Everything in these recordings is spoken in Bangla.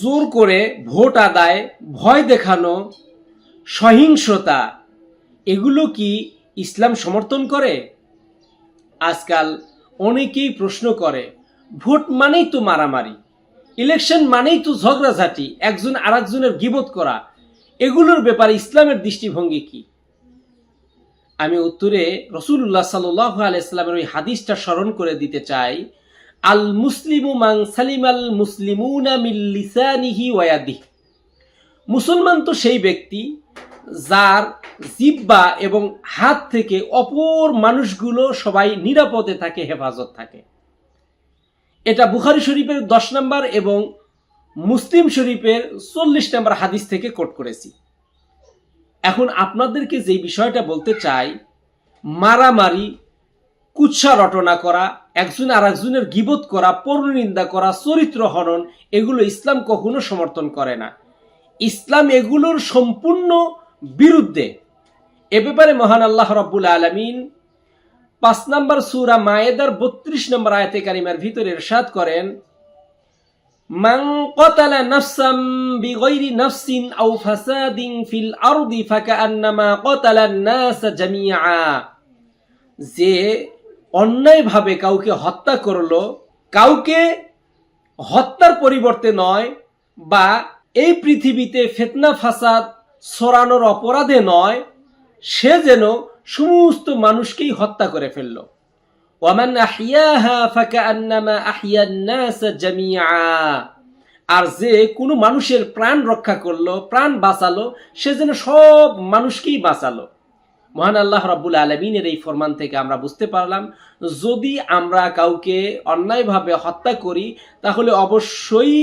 জোর করে ভোট আদায়, ভয় দেখানো, সহিংসতা, এগুলো কি ইসলাম সমর্থন করে? আজকাল অনেকেই প্রশ্ন করে, ভোট মানেই তো মারামারি, ইলেকশন মানেই তো ঝগড়াঝাটি, একজন আরেকজনের গীবত করা, এগুলোর ব্যাপারে ইসলামের দৃষ্টিভঙ্গি কি? আমি উত্তরে রাসূলুল্লাহ সাল্লাল্লাহু আলাইহি সাল্লামের ওই হাদিসটা স্মরণ করে দিতে চাই, আল মুসলিমু মান সালিমাল মুসলিমুনা মিন লিসানিহি ওয়া ইয়াদিহি। মুসলমান তো সেই ব্যক্তি যার জিহ্বা এবং হাত থেকে অপর মানুষগুলো সবাই নিরাপদে থাকে, হেফাজত থাকে। এটা বুখারী শরীফের 10 নম্বর এবং মুসলিম শরীফের 40 নম্বর হাদিস থেকে কোট করেছি। এখন আপনাদেরকে যে বিষয়টা বলতে চাই, মারামারি, কুৎসা রটনা করা, একজন আর একজনের গীবত করা, পরনিন্দা করা, চরিত্র হনন, এগুলো ইসলাম কখনো সমর্থন করে না। ইসলাম এগুলোর সম্পূর্ণ বিরুদ্ধে। এ ব্যাপারে মহান আল্লাহ রাব্বুল আলামিন 5 নম্বর সূরা মায়েদার 32 নম্বর আয়াতে কারিমার ভিতরে ইরশাদ করেন, মান ক্বাতালা নাফসাম বিগাইরি নাফসিন আও ফাসাদিন ফিল আরদি ফাকান্নামা ক্বাতালান নাস জামিআ। যে অন্যায়ভাবে কাউকে হত্যা করলো, কাউকে হত্যার পরিবর্তে নয়, বা এই পৃথিবীতে ফিতনা ফাসাদ ছড়ানোর অপরাধে নয়, সে যেন সমস্ত মানুষকেই হত্যা করে ফেলল। ওয়ামান আহইয়াহা ফাকান্নামা আহইয়ান নাস জামিআ। আর যে কোনো মানুষের প্রাণ রক্ষা করলো, প্রাণ বাঁচালো, সে যেন সব মানুষকেই বাঁচালো। মহান আল্লাহ রাব্বুল আলামিনের এই ফরমান থেকে আমরা বুঝতে পারলাম, যদি আমরা কাউকে অন্যায়ভাবে হত্যা করি, তাহলে অবশ্যই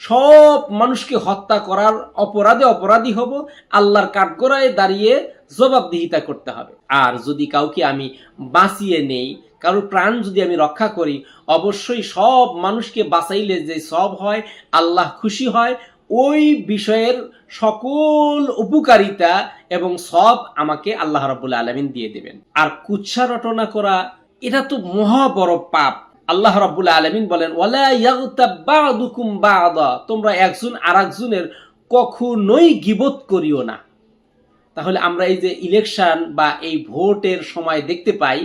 সব মানুষকে হত্যা করার অপরাধে অপরাধী হব, আল্লাহর কাঠগড়ায় দাঁড়িয়ে জবাবদিহিতা করতে হবে। আর যদি কাউকে আমি বাঁচিয়ে নেই, কারোর প্রাণ যদি আমি রক্ষা করি, অবশ্যই সব মানুষকে বাঁচাইলে যে সব হয়, আল্লাহ খুশি হয়, ওই বিষয়ের সকল উপকারিতা এবং সব আমাকে আল্লাহ রাব্বুল আলামিন দিয়ে দেবেন। আর কুৎসা রটনা করা, এটা তো মহা বড় পাপ। আল্লাহ রাব্বুল আলামিন বলেন, ওয়ালা ইয়াগতাব বা'দুকুম বা'দা, তোমরা একজন আরেকজনের কখনোই গীবত করিও না। তাহলে আমরা এই যে ইলেকশন বা এই ভোটের সময় দেখতে পাই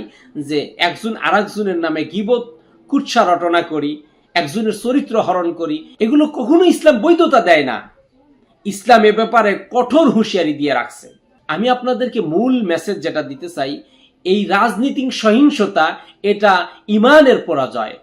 যে একজন আরেকজনের নামে গীবত, কুৎসা রটনা করি, একজনের চরিত্র হরণ করি, এগুলো কখনো ইসলাম বৈধতা দেয় না। ইসলাম এ ব্যাপারে কঠোর হুঁশিয়ারি দিয়ে রাখছে। আমি আপনাদেরকে মূল মেসেজ যেটা দিতে চাই, এই রাজনীতিক সহিংসতা, এটা ইমানের পরাজয়।